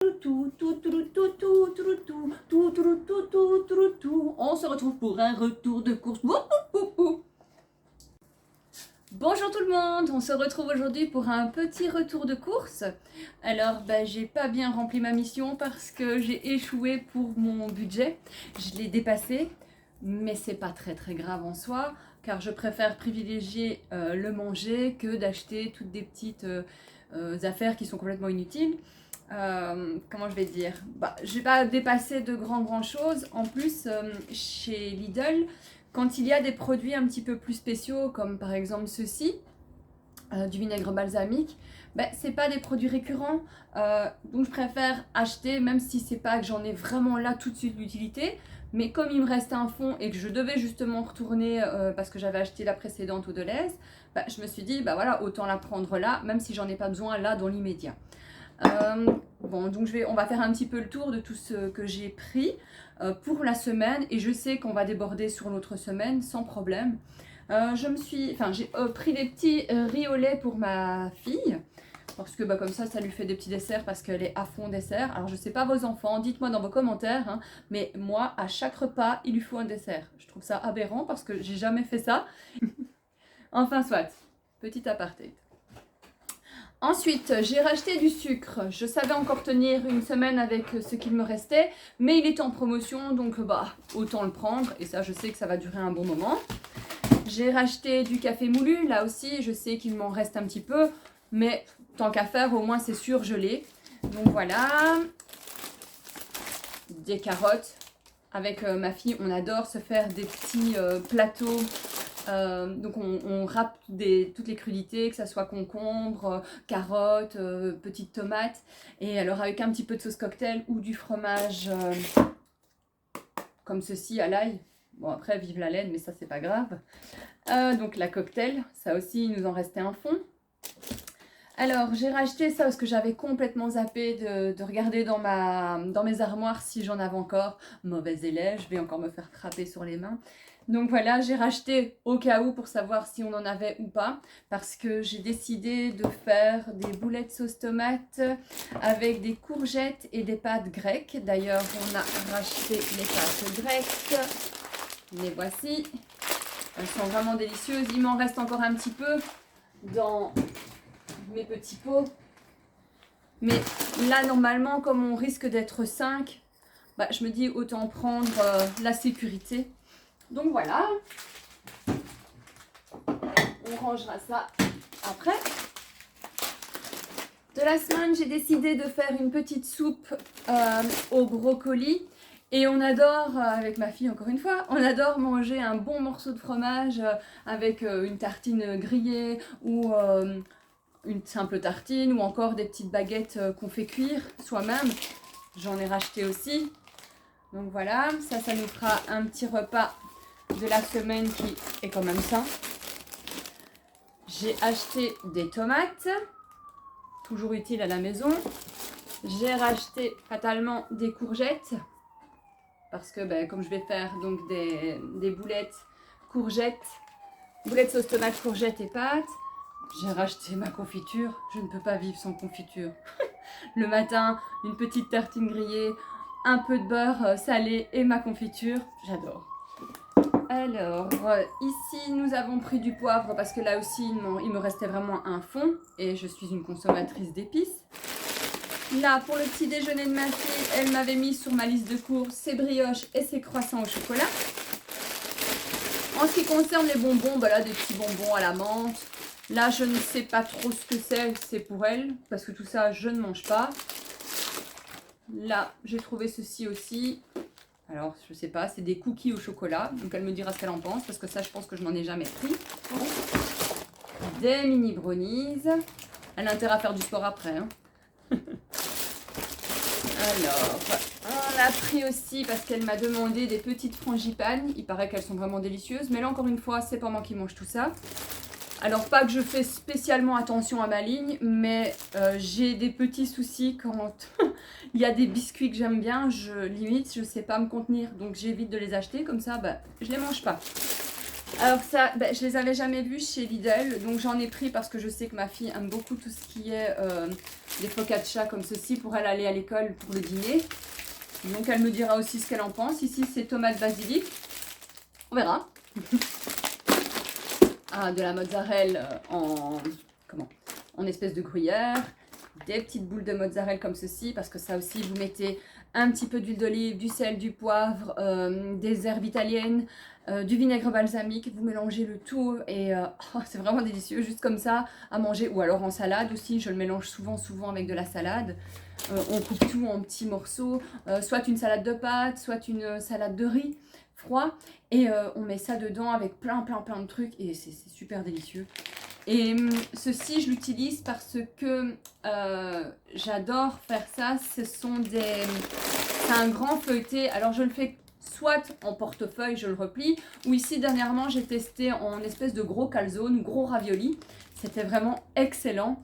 On se retrouve pour un retour de course. Bonjour tout le monde, on se retrouve aujourd'hui pour un petit retour de course. Alors j'ai pas bien rempli ma mission parce que j'ai échoué pour mon budget. Je l'ai dépassé, mais c'est pas très grave en soi, car je préfère privilégier le manger que d'acheter toutes des petites affaires qui sont complètement inutiles. Comment je vais dire, j'ai pas dépassé de grand chose. En plus, chez Lidl, quand il y a des produits un petit peu plus spéciaux, comme par exemple ceci, du vinaigre balsamique, c'est pas des produits récurrents, donc je préfère acheter, même si c'est pas que j'en ai vraiment là tout de suite l'utilité, mais comme il me reste un fond et que je devais justement retourner parce que j'avais acheté la précédente au Delhaize, je me suis dit voilà, autant la prendre là, même si j'en ai pas besoin là dans l'immédiat. Donc on va faire un petit peu le tour de tout ce que j'ai pris pour la semaine, et je sais qu'on va déborder sur l'autre semaine sans problème. J'ai pris des petits riz au lait pour ma fille, parce que comme ça lui fait des petits desserts, parce qu'elle est à fond dessert. Alors je sais pas vos enfants, dites-moi dans vos commentaires, mais moi à chaque repas il lui faut un dessert. Je trouve ça aberrant parce que j'ai jamais fait ça. Enfin soit, petit aparté. Ensuite, j'ai racheté du sucre. Je savais encore tenir une semaine avec ce qu'il me restait, mais il était en promotion, donc autant le prendre. Et ça, je sais que ça va durer un bon moment. J'ai racheté du café moulu. Là aussi, je sais qu'il m'en reste un petit peu, mais tant qu'à faire, au moins c'est sûr, je l'ai. Donc voilà. Des carottes. Avec ma fille, on adore se faire des petits plateaux. Donc on râpe toutes les crudités, que ça soit concombre, carottes, petites tomates, et alors avec un petit peu de sauce cocktail ou du fromage comme ceci à l'ail. Bon, après vive la laine, mais ça c'est pas grave. Donc la cocktail, ça aussi il nous en restait un fond. Alors j'ai racheté ça parce que j'avais complètement zappé de regarder dans mes armoires si j'en avais encore. Mauvais élève, je vais encore me faire frapper sur les mains. Donc voilà, j'ai racheté au cas où pour savoir si on en avait ou pas, parce que j'ai décidé de faire des boulettes sauce tomate avec des courgettes et des pâtes grecques. D'ailleurs, on a racheté les pâtes grecques. Les voici. Elles sont vraiment délicieuses. Il m'en reste encore un petit peu dans mes petits pots. Mais là, normalement, comme on risque d'être 5, je me dis autant prendre la sécurité. Donc voilà, on rangera ça après. De la semaine, j'ai décidé de faire une petite soupe au brocoli. Et on adore, avec ma fille encore une fois, on adore manger un bon morceau de fromage avec une tartine grillée ou une simple tartine, ou encore des petites baguettes qu'on fait cuire soi-même. J'en ai racheté aussi. Donc voilà, ça nous fera un petit repas de la semaine qui est quand même ça. J'ai acheté des tomates, toujours utiles à la maison. J'ai racheté fatalement des courgettes, parce que comme je vais faire donc des boulettes sauce tomate, courgettes et pâtes. J'ai racheté ma confiture, je ne peux pas vivre sans confiture. Le matin, une petite tartine grillée, un peu de beurre salé et ma confiture, j'adore. Alors, ici nous avons pris du poivre parce que là aussi il me restait vraiment un fond et je suis une consommatrice d'épices. Là, pour le petit déjeuner de ma fille, elle m'avait mis sur ma liste de courses ses brioches et ses croissants au chocolat. En ce qui concerne les bonbons, là des petits bonbons à la menthe. Là, je ne sais pas trop ce que c'est pour elle parce que tout ça, je ne mange pas. Là, j'ai trouvé ceci aussi. Alors, je sais pas, c'est des cookies au chocolat. Donc, elle me dira ce qu'elle en pense, parce que ça, je pense que je n'en ai jamais pris. Des mini brownies. Elle a intérêt à faire du sport après. Alors, on a pris aussi, parce qu'elle m'a demandé des petites frangipanes. Il paraît qu'elles sont vraiment délicieuses. Mais là, encore une fois, c'est pas moi qui mange tout ça. Alors, pas que je fais spécialement attention à ma ligne, mais j'ai des petits soucis quand il y a des biscuits que j'aime bien, je sais pas me contenir, donc j'évite de les acheter, comme ça, je les mange pas. Alors ça, je les avais jamais vus chez Lidl, donc j'en ai pris parce que je sais que ma fille aime beaucoup tout ce qui est des focaccia comme ceci pour elle aller à l'école pour le dîner. Donc elle me dira aussi ce qu'elle en pense. Ici c'est tomate basilic, on verra. Ah, de la mozzarella en espèce de gruyère. Des petites boules de mozzarella comme ceci, parce que ça aussi vous mettez un petit peu d'huile d'olive, du sel, du poivre, des herbes italiennes, du vinaigre balsamique, vous mélangez le tout et c'est vraiment délicieux, juste comme ça à manger, ou alors en salade aussi, je le mélange souvent avec de la salade. On coupe tout en petits morceaux, soit une salade de pâtes, soit une salade de riz froid, et on met ça dedans avec plein de trucs et c'est super délicieux. Et ceci, je l'utilise parce que j'adore faire ça. C'est un grand feuilleté. Alors, je le fais soit en portefeuille, je le replie, ou ici, dernièrement, j'ai testé en espèce de gros calzone, gros ravioli. C'était vraiment excellent.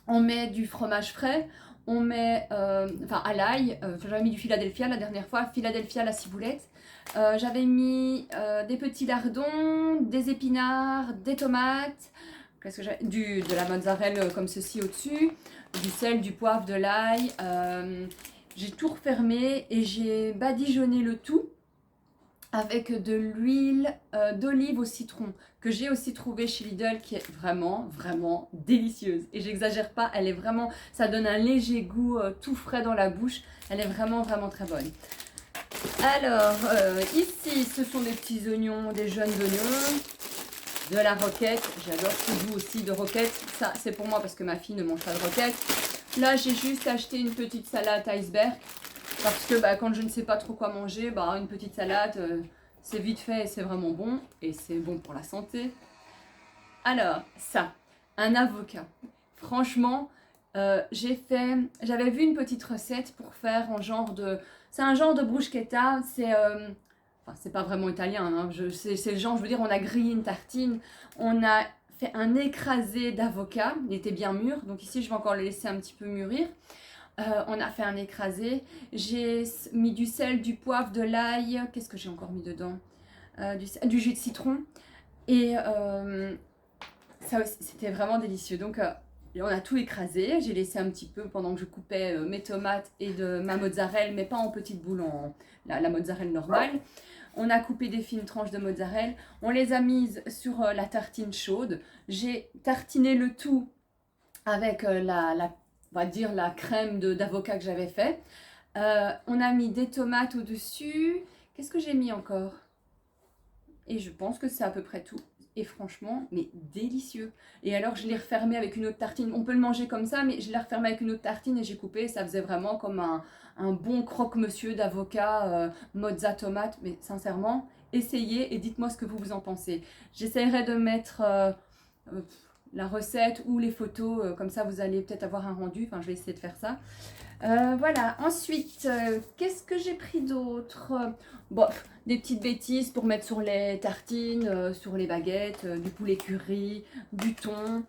On met du fromage frais. On met, à l'ail, j'avais mis du Philadelphia la dernière fois, Philadelphia à la ciboulette. J'avais mis des petits lardons, des épinards, des tomates, de la mozzarella comme ceci au-dessus, du sel, du poivre, de l'ail. J'ai tout refermé et j'ai badigeonné le tout avec de l'huile d'olive au citron que j'ai aussi trouvé chez Lidl, qui est vraiment délicieuse, et j'exagère pas, elle est vraiment, ça donne un léger goût tout frais dans la bouche, elle est vraiment très bonne. Alors ici ce sont des petits oignons, des jeunes oignons, de la roquette, j'adore ce goût aussi de roquette, ça c'est pour moi parce que ma fille ne mange pas de roquette. Là j'ai juste acheté une petite salade iceberg, parce que quand je ne sais pas trop quoi manger, une petite salade, c'est vite fait et c'est vraiment bon. Et c'est bon pour la santé. Alors, ça, un avocat. Franchement, j'avais vu une petite recette pour faire en genre de... C'est un genre de bruschetta, c'est pas vraiment italien, hein, c'est le genre, je veux dire, on a grillé une tartine, on a fait un écrasé d'avocat, il était bien mûr, donc ici je vais encore le laisser un petit peu mûrir. On a fait un écrasé, j'ai mis du sel, du poivre, de l'ail, qu'est-ce que j'ai encore mis dedans, du jus de citron, et ça c'était vraiment délicieux. Donc on a tout écrasé, j'ai laissé un petit peu pendant que je coupais mes tomates et de ma mozzarella, mais pas en petites boules, la mozzarella normale. On a coupé des fines tranches de mozzarella, on les a mises sur la tartine chaude, j'ai tartiné le tout avec on va dire la crème d'avocat que j'avais fait. On a mis des tomates au-dessus. Qu'est-ce que j'ai mis encore? Et je pense que c'est à peu près tout. Et franchement, mais délicieux. Et alors, je l'ai refermé avec une autre tartine. On peut le manger comme ça, mais je l'ai refermé avec une autre tartine et j'ai coupé. Ça faisait vraiment comme un bon croque-monsieur d'avocat, mozza tomate. Mais sincèrement, essayez et dites-moi ce que vous en pensez. J'essaierai de mettre la recette ou les photos, comme ça vous allez peut-être avoir un rendu. Enfin, je vais essayer de faire ça. Voilà, ensuite, qu'est-ce que j'ai pris d'autre? Bon, des petites bêtises pour mettre sur les tartines, sur les baguettes, du poulet curry, du thon.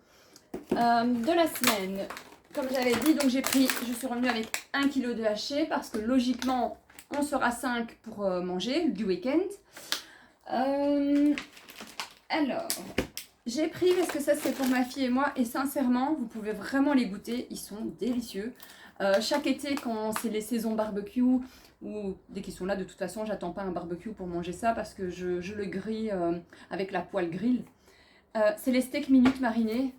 De la semaine, comme j'avais dit, donc je suis revenue avec 1 kg de haché parce que logiquement, on sera 5 pour manger du week-end. Alors, j'ai pris parce que ça c'est pour ma fille et moi, et sincèrement, vous pouvez vraiment les goûter, ils sont délicieux. Chaque été, quand c'est les saisons barbecue, ou dès qu'ils sont là, de toute façon, j'attends pas un barbecue pour manger ça parce que je le grille avec la poêle grill. C'est les steaks minutes marinés,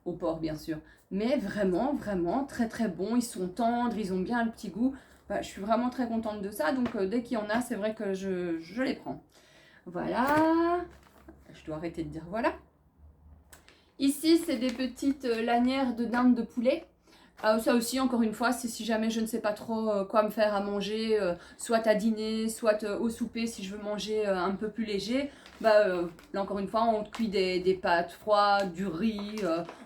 au porc bien sûr, mais vraiment très bon. Ils sont tendres, ils ont bien le petit goût. Je suis vraiment très contente de ça, donc dès qu'il y en a, c'est vrai que je les prends. Voilà, je dois arrêter de dire voilà. Ici, c'est des petites lanières de dinde de poulet. Ça aussi, encore une fois, c'est si jamais je ne sais pas trop quoi me faire à manger, soit à dîner, soit au souper, si je veux manger un peu plus léger. Là, encore une fois, on cuit des pâtes froides, du riz,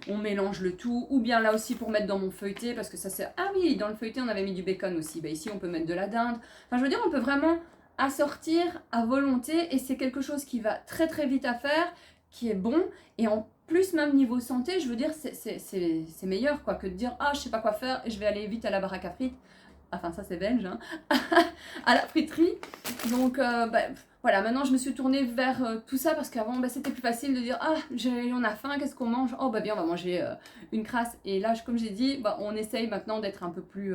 on mélange le tout. Ou bien là aussi pour mettre dans mon feuilleté, parce que ça c'est... Ah oui, dans le feuilleté, on avait mis du bacon aussi. Ici, on peut mettre de la dinde. Enfin, je veux dire, on peut vraiment assortir à volonté, et c'est quelque chose qui va très vite à faire, qui est bon, et en plus même niveau santé, je veux dire, c'est meilleur quoi que de dire ah je sais pas quoi faire et je vais aller vite à la baraque à frites. Enfin ça c'est belge, hein. À la friterie. Donc voilà, voilà, maintenant je me suis tournée vers tout ça parce qu'avant bah, c'était plus facile de dire ah on a faim, qu'est-ce qu'on mange? Oh bah bien on va manger une crasse. Et là comme j'ai dit, bah, on essaye maintenant d'être un peu plus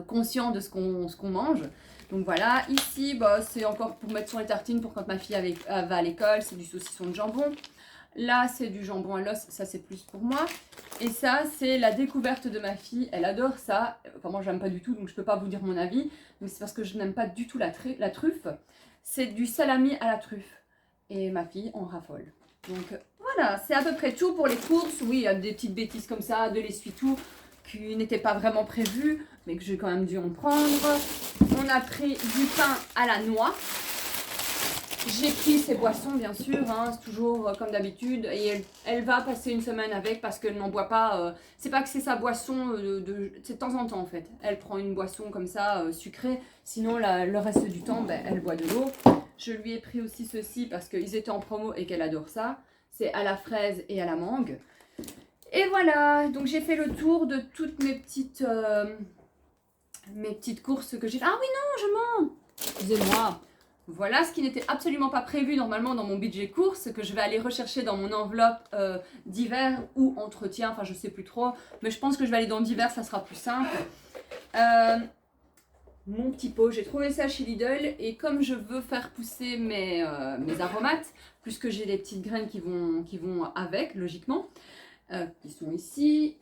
conscient de ce qu'on mange. Donc voilà, ici bah, c'est encore pour mettre sur les tartines pour quand ma fille va à l'école, c'est du saucisson de jambon. Là, c'est du jambon à l'os, ça c'est plus pour moi. Et ça, c'est la découverte de ma fille, elle adore ça. Enfin, moi, j'aime pas du tout, donc je peux pas vous dire mon avis. Mais c'est parce que je n'aime pas du tout la truffe. C'est du salami à la truffe. Et ma fille en raffole. Donc voilà, c'est à peu près tout pour les courses. Oui, il y a des petites bêtises comme ça, de l'essuie-tout, qui n'étaient pas vraiment prévues, mais que j'ai quand même dû en prendre. On a pris du pain à la noix. J'ai pris ses boissons bien sûr, hein, c'est toujours comme d'habitude, et elle va passer une semaine avec parce qu'elle n'en boit pas, c'est pas que c'est sa boisson, c'est de temps en temps en fait. Elle prend une boisson comme ça, sucrée, sinon le reste du temps, ben, elle boit de l'eau. Je lui ai pris aussi ceci parce qu'ils étaient en promo et qu'elle adore ça, c'est à la fraise et à la mangue. Et voilà, donc j'ai fait le tour de toutes mes petites courses que j'ai fait. Ah oui non, je mens, excusez-moi. Voilà ce qui n'était absolument pas prévu normalement dans mon budget course, que je vais aller rechercher dans mon enveloppe d'hiver ou entretien, enfin je sais plus trop, mais je pense que je vais aller dans d'hiver, ça sera plus simple. Mon petit pot, j'ai trouvé ça chez Lidl, et comme je veux faire pousser mes aromates, puisque j'ai les petites graines qui vont avec, logiquement, qui sont ici.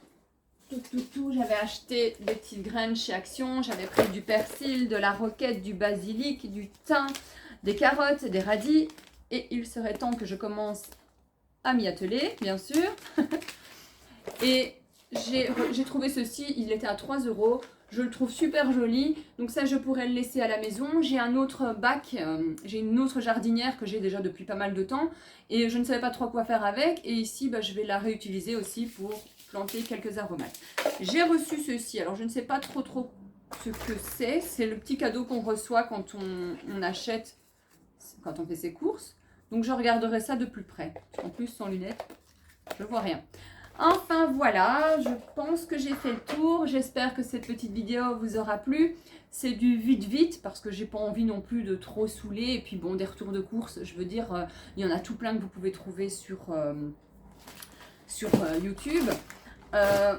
J'avais acheté des petites graines chez Action, j'avais pris du persil, de la roquette, du basilic, du thym, des carottes, des radis, et il serait temps que je commence à m'y atteler, bien sûr. Et j'ai trouvé ceci, il était à 3 €, je le trouve super joli, donc ça je pourrais le laisser à la maison. J'ai un autre bac, j'ai une autre jardinière que j'ai déjà depuis pas mal de temps, et je ne savais pas trop quoi faire avec, et ici bah, je vais la réutiliser aussi pour planter quelques aromates. J'ai reçu ceci, alors je ne sais pas trop ce que c'est le petit cadeau qu'on reçoit quand on achète, quand on fait ses courses, donc je regarderai ça de plus près. En plus sans lunettes, je vois rien. Enfin voilà, je pense que j'ai fait le tour, j'espère que cette petite vidéo vous aura plu. C'est du vite parce que j'ai pas envie non plus de trop saouler, et puis bon, des retours de course, je veux dire, il y en a tout plein que vous pouvez trouver sur YouTube.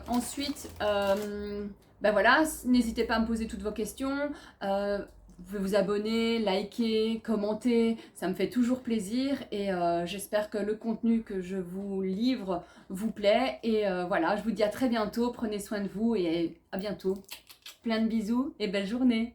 Ensuite, ben voilà, n'hésitez pas à me poser toutes vos questions. Vous pouvez vous abonner, liker, commenter, ça me fait toujours plaisir, et j'espère que le contenu que je vous livre vous plaît. Et voilà, je vous dis à très bientôt, prenez soin de vous et à bientôt. Plein de bisous et belle journée.